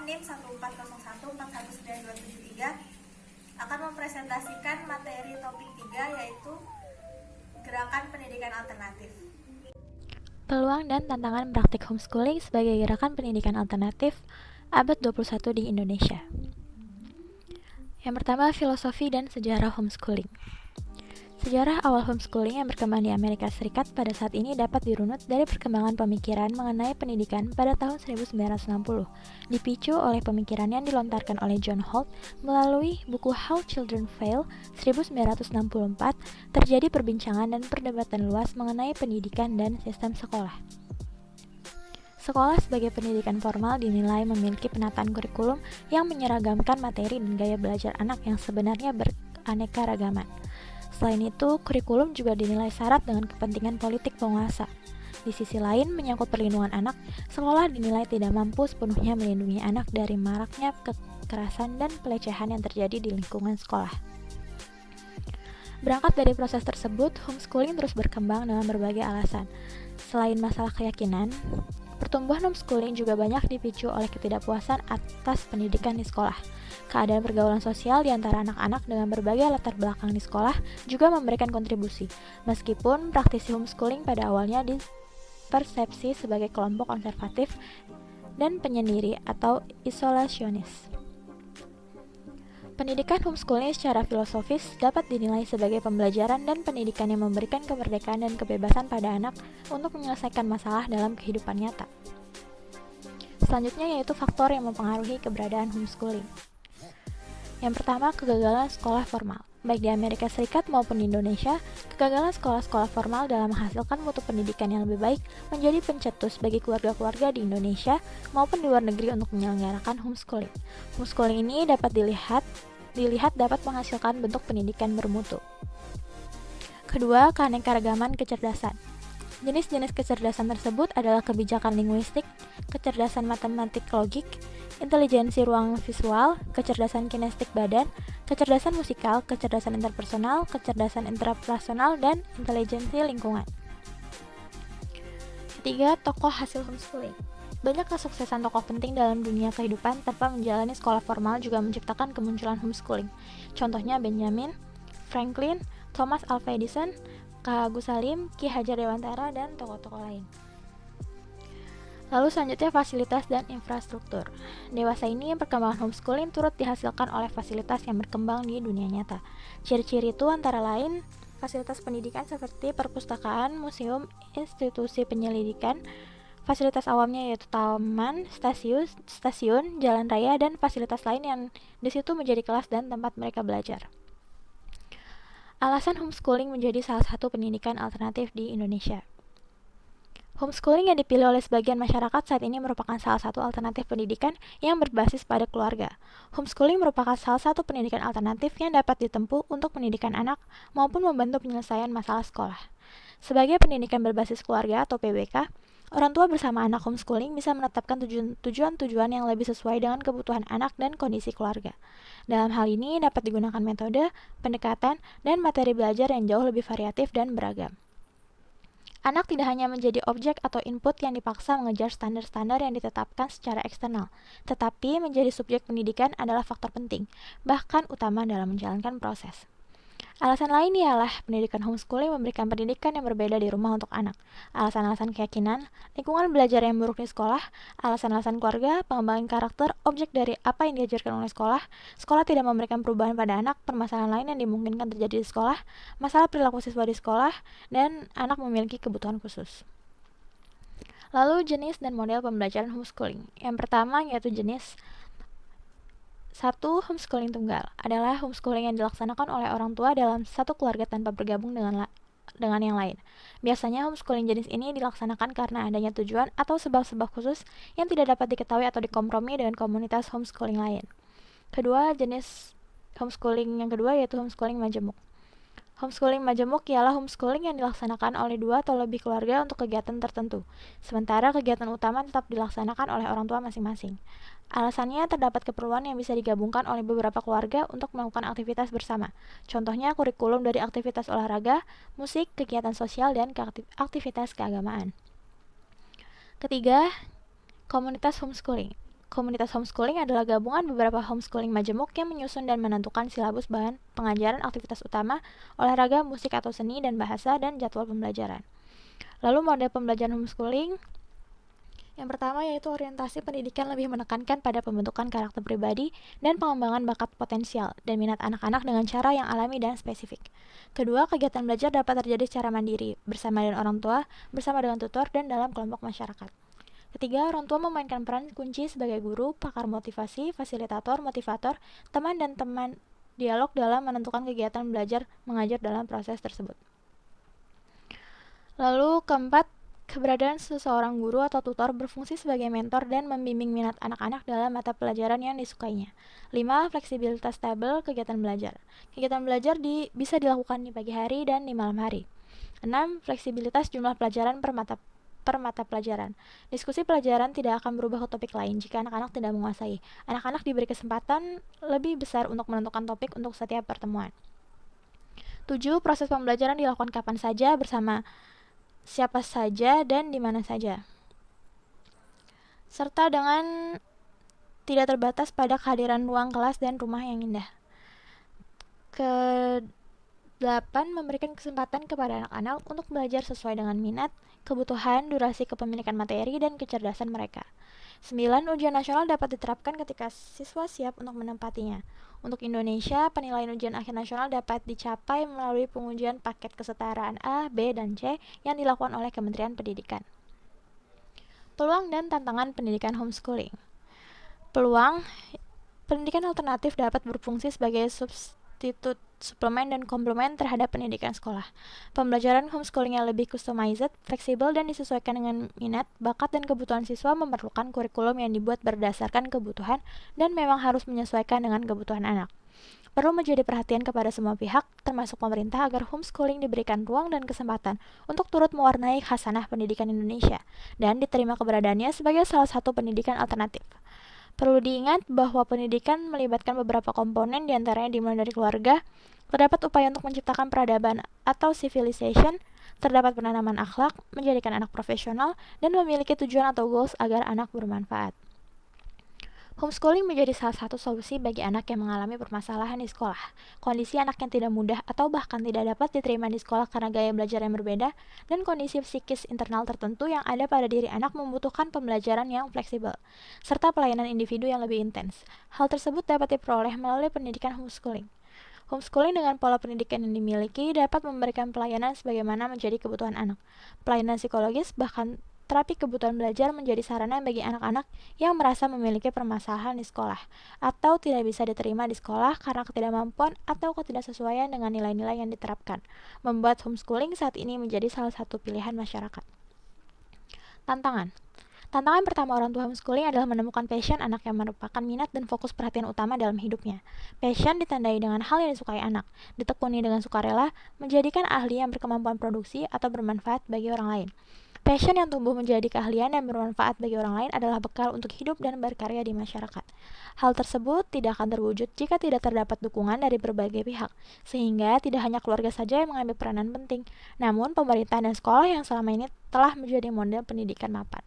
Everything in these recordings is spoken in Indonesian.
NIM 140141923 akan mempresentasikan materi topik 3 yaitu gerakan pendidikan alternatif. Peluang dan tantangan praktik homeschooling sebagai gerakan pendidikan alternatif abad 21 di Indonesia. Yang pertama, filosofi dan sejarah homeschooling. Sejarah awal homeschooling yang berkembang di Amerika Serikat pada saat ini dapat dirunut dari perkembangan pemikiran mengenai pendidikan pada tahun 1960, dipicu oleh pemikiran yang dilontarkan oleh John Holt melalui buku How Children Fail 1964. Terjadi perbincangan dan perdebatan luas mengenai pendidikan dan sistem sekolah. Sekolah sebagai pendidikan formal dinilai memiliki penataan kurikulum yang menyeragamkan materi dan gaya belajar anak yang sebenarnya beraneka-ragaman. Selain itu, kurikulum juga dinilai syarat dengan kepentingan politik penguasa. Di sisi lain, menyangkut perlindungan anak, sekolah dinilai tidak mampu sepenuhnya melindungi anak dari maraknya kekerasan dan pelecehan yang terjadi di lingkungan sekolah. Berangkat dari proses tersebut, homeschooling terus berkembang dengan berbagai alasan. Selain masalah keyakinan, pertumbuhan homeschooling juga banyak dipicu oleh ketidakpuasan atas pendidikan di sekolah. Keadaan pergaulan sosial di antara anak-anak dengan berbagai latar belakang di sekolah juga memberikan kontribusi, meskipun praktisi homeschooling pada awalnya dipersepsi sebagai kelompok konservatif dan penyendiri atau isolasionis. Pendidikan homeschooling secara filosofis dapat dinilai sebagai pembelajaran dan pendidikan yang memberikan kemerdekaan dan kebebasan pada anak untuk menyelesaikan masalah dalam kehidupan nyata. Selanjutnya yaitu faktor yang mempengaruhi keberadaan homeschooling. Yang pertama, kegagalan sekolah formal. Baik di Amerika Serikat maupun di Indonesia, kegagalan sekolah-sekolah formal dalam menghasilkan mutu pendidikan yang lebih baik menjadi pencetus bagi keluarga-keluarga di Indonesia maupun di luar negeri untuk menyelenggarakan homeschooling. Homeschooling ini dapat dilihat dapat menghasilkan bentuk pendidikan bermutu. Kedua, keanekaragaman kecerdasan. Jenis-jenis kecerdasan tersebut adalah kebijakan linguistik, kecerdasan matematik logik, intelijensi ruang visual, kecerdasan kinestik badan, kecerdasan musikal, kecerdasan interpersonal, kecerdasan intrapersonal, dan intelijensi lingkungan. Ketiga, tokoh hasil homeschooling. Banyak kesuksesan tokoh penting dalam dunia kehidupan tanpa menjalani sekolah formal juga menciptakan kemunculan homeschooling. Contohnya Benjamin Franklin, Thomas Alva Edison, K. Agus Salim, Ki Hajar Dewantara, dan tokoh-tokoh lain. Lalu selanjutnya fasilitas dan infrastruktur. Dewasa ini perkembangan homeschooling turut dihasilkan oleh fasilitas yang berkembang di dunia nyata. Ciri-ciri itu antara lain fasilitas pendidikan seperti perpustakaan, museum, institusi penyelidikan, fasilitas awamnya yaitu taman, stasiun, jalan raya, dan fasilitas lain yang di situ menjadi kelas dan tempat mereka belajar. Alasan homeschooling menjadi salah satu pendidikan alternatif di Indonesia. Homeschooling yang dipilih oleh sebagian masyarakat saat ini merupakan salah satu alternatif pendidikan yang berbasis pada keluarga. Homeschooling merupakan salah satu pendidikan alternatif yang dapat ditempuh untuk pendidikan anak maupun membantu penyelesaian masalah sekolah. Sebagai pendidikan berbasis keluarga atau PBK, orang tua bersama anak homeschooling bisa menetapkan tujuan-tujuan yang lebih sesuai dengan kebutuhan anak dan kondisi keluarga. Dalam hal ini dapat digunakan metode, pendekatan, dan materi belajar yang jauh lebih variatif dan beragam. Anak tidak hanya menjadi objek atau input yang dipaksa mengejar standar-standar yang ditetapkan secara eksternal, tetapi menjadi subjek pendidikan adalah faktor penting, bahkan utama dalam menjalankan proses. Alasan lain ialah pendidikan homeschooling memberikan pendidikan yang berbeda di rumah untuk anak. Alasan-alasan keyakinan, lingkungan belajar yang buruk di sekolah, alasan-alasan keluarga, pengembangan karakter, objek dari apa yang diajarkan oleh sekolah, sekolah tidak memberikan perubahan pada anak, permasalahan lain yang dimungkinkan terjadi di sekolah, masalah perilaku siswa di sekolah, dan anak memiliki kebutuhan khusus. Lalu jenis dan model pembelajaran homeschooling. Yang pertama yaitu jenis 1. Homeschooling tunggal adalah homeschooling yang dilaksanakan oleh orang tua dalam satu keluarga tanpa bergabung dengan yang lain. Biasanya homeschooling jenis ini dilaksanakan karena adanya tujuan atau sebab-sebab khusus yang tidak dapat diketahui atau dikompromi dengan komunitas homeschooling lain. Kedua, jenis homeschooling yang kedua yaitu homeschooling majemuk. Homeschooling majemuk ialah homeschooling yang dilaksanakan oleh 2 atau lebih keluarga untuk kegiatan tertentu, sementara kegiatan utama tetap dilaksanakan oleh orang tua masing-masing. Alasannya terdapat keperluan yang bisa digabungkan oleh beberapa keluarga untuk melakukan aktivitas bersama. Contohnya kurikulum dari aktivitas olahraga, musik, kegiatan sosial, dan aktivitas keagamaan. Ketiga, komunitas homeschooling. Komunitas homeschooling adalah gabungan beberapa homeschooling majemuk yang menyusun dan menentukan silabus bahan pengajaran, aktivitas utama, olahraga, musik atau seni, dan bahasa, dan jadwal pembelajaran. Lalu model pembelajaran homeschooling yang pertama yaitu orientasi pendidikan lebih menekankan pada pembentukan karakter pribadi dan pengembangan bakat potensial dan minat anak-anak dengan cara yang alami dan spesifik. Kedua, kegiatan belajar dapat terjadi secara mandiri, bersama dengan orang tua, bersama dengan tutor, dan dalam kelompok masyarakat. Ketiga, orang tua memainkan peran kunci sebagai guru, pakar motivasi, fasilitator, motivator, teman dan teman dialog dalam menentukan kegiatan belajar mengajar dalam proses tersebut. Lalu keempat, keberadaan seseorang guru atau tutor berfungsi sebagai mentor dan membimbing minat anak-anak dalam mata pelajaran yang disukainya. 5. Fleksibilitas tabel kegiatan belajar. Kegiatan belajar bisa dilakukan di pagi hari dan di malam hari. 6. Fleksibilitas jumlah pelajaran per mata pelajaran. Diskusi pelajaran tidak akan berubah ke topik lain jika anak-anak tidak menguasai. Anak-anak diberi kesempatan lebih besar untuk menentukan topik untuk setiap pertemuan. 7. Proses pembelajaran dilakukan kapan saja, bersama siapa saja, dan di mana saja, serta dengan tidak terbatas pada kehadiran ruang kelas dan rumah yang indah. Ke-8, memberikan kesempatan kepada anak-anak untuk belajar sesuai dengan minat, kebutuhan, durasi kepemilikan materi, dan kecerdasan mereka. 9. Ujian nasional dapat diterapkan ketika siswa siap untuk menempatinya. Untuk Indonesia, penilaian ujian akhir nasional dapat dicapai melalui pengujian paket kesetaraan A, B, dan C yang dilakukan oleh Kementerian Pendidikan. Peluang dan tantangan pendidikan homeschooling. Peluang, pendidikan alternatif dapat berfungsi sebagai substitut, suplemen, dan komplement terhadap pendidikan sekolah. Pembelajaran homeschooling yang lebih customized, fleksibel, dan disesuaikan dengan minat, bakat, dan kebutuhan siswa memerlukan kurikulum yang dibuat berdasarkan kebutuhan dan memang harus menyesuaikan dengan kebutuhan anak. Perlu menjadi perhatian kepada semua pihak, termasuk pemerintah, agar homeschooling diberikan ruang dan kesempatan untuk turut mewarnai khasanah pendidikan Indonesia dan diterima keberadaannya sebagai salah satu pendidikan alternatif. Perlu diingat bahwa pendidikan melibatkan beberapa komponen, diantaranya dimulai dari keluarga, terdapat upaya untuk menciptakan peradaban atau civilization, terdapat penanaman akhlak, menjadikan anak profesional, dan memiliki tujuan atau goals agar anak bermanfaat. Homeschooling menjadi salah satu solusi bagi anak yang mengalami permasalahan di sekolah. Kondisi anak yang tidak mudah atau bahkan tidak dapat diterima di sekolah karena gaya belajar yang berbeda, dan kondisi psikis internal tertentu yang ada pada diri anak membutuhkan pembelajaran yang fleksibel, serta pelayanan individu yang lebih intens. Hal tersebut dapat diperoleh melalui pendidikan homeschooling. Homeschooling dengan pola pendidikan yang dimiliki dapat memberikan pelayanan sebagaimana menjadi kebutuhan anak. Pelayanan psikologis, bahkan terapi kebutuhan belajar menjadi sarana bagi anak-anak yang merasa memiliki permasalahan di sekolah atau tidak bisa diterima di sekolah karena ketidakmampuan atau ketidaksesuaian dengan nilai-nilai yang diterapkan, membuat homeschooling saat ini menjadi salah satu pilihan masyarakat. Tantangan pertama orang tua homeschooling adalah menemukan passion anak yang merupakan minat dan fokus perhatian utama dalam hidupnya. Passion ditandai dengan hal yang disukai anak, ditekuni dengan sukarela, menjadikan ahli yang berkemampuan produksi atau bermanfaat bagi orang lain. Passion yang tumbuh menjadi keahlian dan bermanfaat bagi orang lain adalah bekal untuk hidup dan berkarya di masyarakat. Hal tersebut tidak akan terwujud jika tidak terdapat dukungan dari berbagai pihak, sehingga tidak hanya keluarga saja yang mengambil peranan penting, namun pemerintah dan sekolah yang selama ini telah menjadi model pendidikan mapan.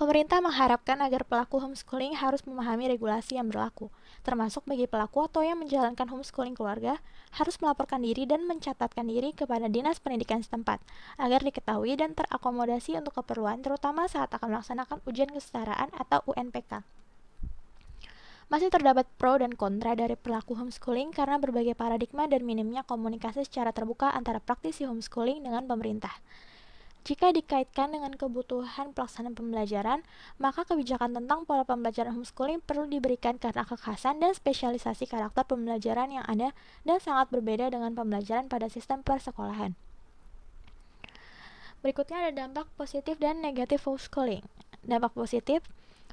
Pemerintah mengharapkan agar pelaku homeschooling harus memahami regulasi yang berlaku, termasuk bagi pelaku atau yang menjalankan homeschooling keluarga, harus melaporkan diri dan mencatatkan diri kepada Dinas Pendidikan setempat, agar diketahui dan terakomodasi untuk keperluan terutama saat akan melaksanakan ujian kesetaraan atau UNPK. Masih terdapat pro dan kontra dari pelaku homeschooling karena berbagai paradigma dan minimnya komunikasi secara terbuka antara praktisi homeschooling dengan pemerintah. Jika dikaitkan dengan kebutuhan pelaksanaan pembelajaran, maka kebijakan tentang pola pembelajaran homeschooling perlu diberikan karena kekhasan dan spesialisasi karakter pembelajaran yang ada dan sangat berbeda dengan pembelajaran pada sistem persekolahan. Berikutnya ada dampak positif dan negatif homeschooling. Dampak positif,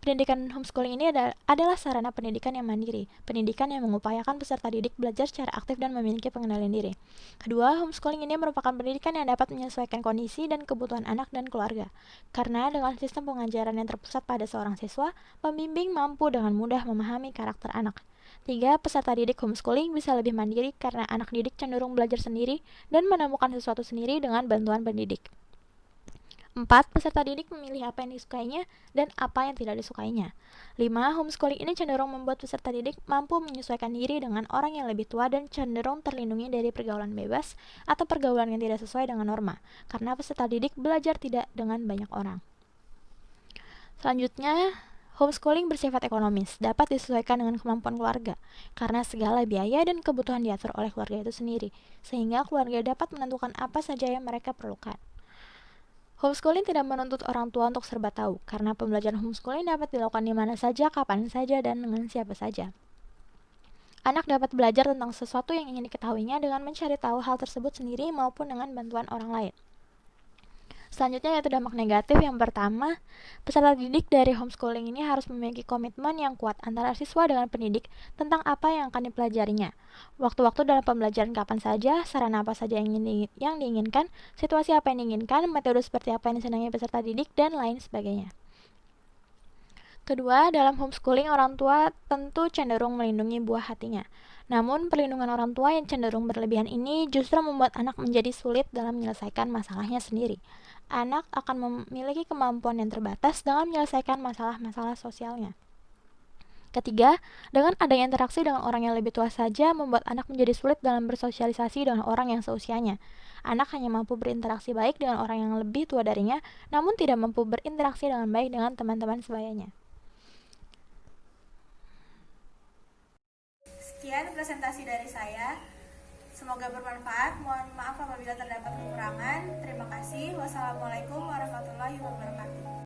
pendidikan homeschooling ini adalah sarana pendidikan yang mandiri, pendidikan yang mengupayakan peserta didik belajar secara aktif dan memiliki pengendalian diri. Kedua, homeschooling ini merupakan pendidikan yang dapat menyesuaikan kondisi dan kebutuhan anak dan keluarga. Karena dengan sistem pengajaran yang terpusat pada seorang siswa, pembimbing mampu dengan mudah memahami karakter anak. 3. Peserta didik homeschooling bisa lebih mandiri karena anak didik cenderung belajar sendiri dan menemukan sesuatu sendiri dengan bantuan pendidik. 4. Peserta didik memilih apa yang disukainya dan apa yang tidak disukainya. 5. Homeschooling ini cenderung membuat peserta didik mampu menyesuaikan diri dengan orang yang lebih tua dan cenderung terlindungi dari pergaulan bebas atau pergaulan yang tidak sesuai dengan norma, karena peserta didik belajar tidak dengan banyak orang. Selanjutnya, homeschooling bersifat ekonomis, dapat disesuaikan dengan kemampuan keluarga, karena segala biaya dan kebutuhan diatur oleh keluarga itu sendiri, sehingga keluarga dapat menentukan apa saja yang mereka perlukan. Homeschooling tidak menuntut orang tua untuk serba tahu, karena pembelajaran homeschooling dapat dilakukan di mana saja, kapan saja, dan dengan siapa saja. Anak dapat belajar tentang sesuatu yang ingin diketahuinya dengan mencari tahu hal tersebut sendiri maupun dengan bantuan orang lain. Selanjutnya yaitu dampak negatif. Yang pertama, peserta didik dari homeschooling ini harus memiliki komitmen yang kuat antara siswa dengan pendidik tentang apa yang akan dipelajarinya. Waktu-waktu dalam pembelajaran kapan saja, sarana apa saja yang diinginkan, situasi apa yang diinginkan, metode seperti apa yang disenangi peserta didik, dan lain sebagainya. Kedua, dalam homeschooling orang tua tentu cenderung melindungi buah hatinya. Namun, perlindungan orang tua yang cenderung berlebihan ini justru membuat anak menjadi sulit dalam menyelesaikan masalahnya sendiri. Anak akan memiliki kemampuan yang terbatas dalam menyelesaikan masalah-masalah sosialnya. Ketiga, dengan adanya interaksi dengan orang yang lebih tua saja membuat anak menjadi sulit dalam bersosialisasi dengan orang yang seusianya. Anak hanya mampu berinteraksi baik dengan orang yang lebih tua darinya, namun tidak mampu berinteraksi dengan baik dengan teman-teman sebayanya. Sekian presentasi dari saya. Semoga bermanfaat. Mohon maaf apabila terdapat kekurangan. Terima kasih. Wassalamualaikum warahmatullahi wabarakatuh.